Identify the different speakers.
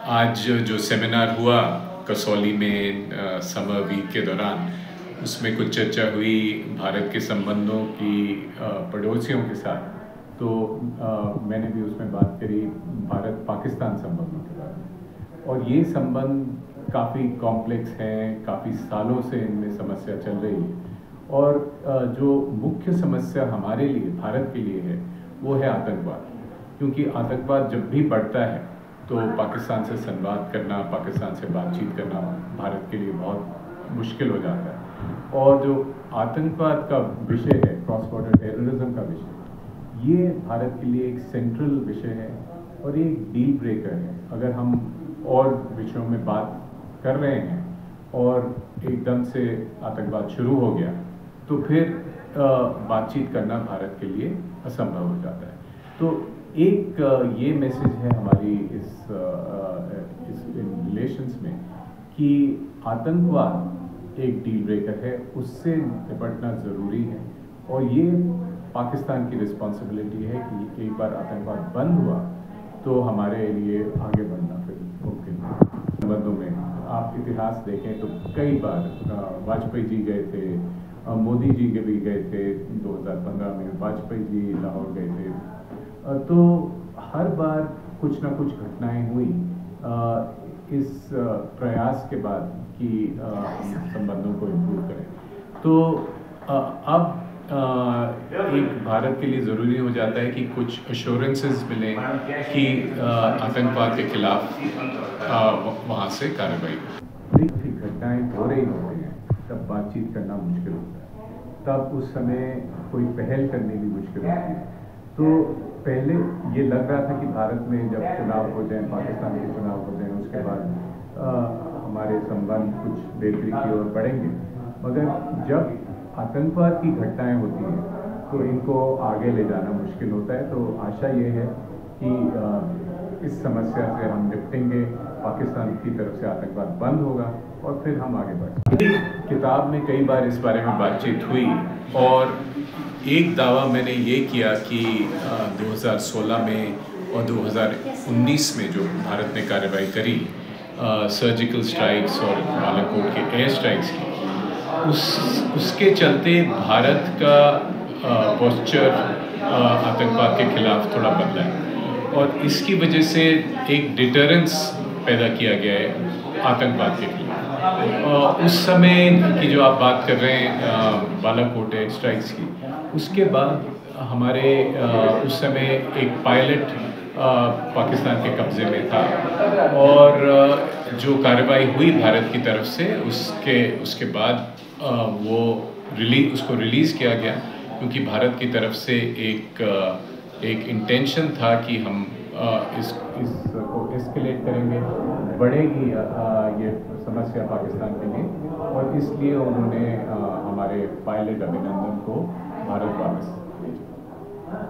Speaker 1: आज जो सेमिनार हुआ कसौली में समर वीक के दौरान, उसमें कुछ चर्चा हुई भारत के संबंधों की पड़ोसियों के साथ। तो मैंने भी उसमें बात करी भारत पाकिस्तान संबंधों के बारे में। और ये संबंध काफ़ी कॉम्प्लेक्स हैं, काफ़ी सालों से इनमें समस्या चल रही है। और जो मुख्य समस्या हमारे लिए, भारत के लिए है, वो है आतंकवाद। क्योंकि आतंकवाद जब भी बढ़ता है तो पाकिस्तान से संवाद करना, पाकिस्तान से बातचीत करना भारत के लिए बहुत मुश्किल हो जाता है। और जो आतंकवाद का विषय है, क्रॉस बॉर्डर टेररिज्म का विषय, ये भारत के लिए एक सेंट्रल विषय है और ये एक डील ब्रेकर है। अगर हम और विषयों में बात कर रहे हैं और एकदम से आतंकवाद शुरू हो गया तो फिर बातचीत करना भारत के लिए असंभव हो जाता है। तो एक ये मैसेज है हमारी इस रिलेशंस में कि आतंकवाद एक डील ब्रेकर है, उससे निपटना ज़रूरी है। और ये पाकिस्तान की रिस्पॉन्सिबिलिटी है कि एक बार आतंकवाद बंद हुआ तो हमारे लिए आगे बढ़ना फिर मुमकिन है। संबंधों में आप इतिहास देखें तो कई बार वाजपेयी जी गए थे, मोदी जी के भी गए थे, 2015 में वाजपेयी जी लाहौर गए थे। तो हर बार कुछ ना कुछ घटनाएं हुई इस प्रयास के बाद कि हम संबंधों को इम्प्रूव करें। तो अब एक भारत के लिए ज़रूरी हो जाता है कि कुछ एश्योरेंसेस मिलें कि आतंकवाद के खिलाफ वहाँ से कार्रवाई हो। घटनाएं हो रही होती हैं तब बातचीत करना मुश्किल होता है, तब उस समय कोई पहल करनी भी मुश्किल होती है। तो पहले ये लग रहा था कि भारत में जब चुनाव हो जाए, पाकिस्तान के चुनाव हो जाए, उसके बाद हमारे संबंध कुछ बेहतरी की ओर बढ़ेंगे। मगर जब आतंकवाद की घटनाएं होती हैं तो इनको आगे ले जाना मुश्किल होता है। तो आशा ये है कि इस समस्या से हम निपटेंगे, पाकिस्तान की तरफ से आतंकवाद बंद होगा और फिर हम आगे बढ़ेंगे। किताब में कई बार इस बारे में बातचीत हुई और एक दावा मैंने ये किया कि 2016 में और 2019 में जो भारत ने कार्रवाई करी, सर्जिकल स्ट्राइक्स और बालाकोट के एयर स्ट्राइक्स की, उसके चलते भारत का पोस्चर आतंकवाद के खिलाफ थोड़ा बदला है और इसकी वजह से एक डिटरेंस पैदा किया गया है आतंकवाद के खिलाफ। उस समय की जो आप बात कर रहे हैं बालाकोट एयर स्ट्राइक्स की, उसके बाद हमारे उस समय एक पायलट पाकिस्तान के कब्ज़े में था और जो कार्रवाई हुई भारत की तरफ से उसके बाद वो उसको रिलीज़ किया गया क्योंकि भारत की तरफ से एक इंटेंशन था कि हम इसको एस्केलेट करेंगे, बढ़ेगी ये समस्या पाकिस्तान के लिए, और इसलिए उन्होंने हमारे पायलट अभिनंदन को भारत वापस भेजा।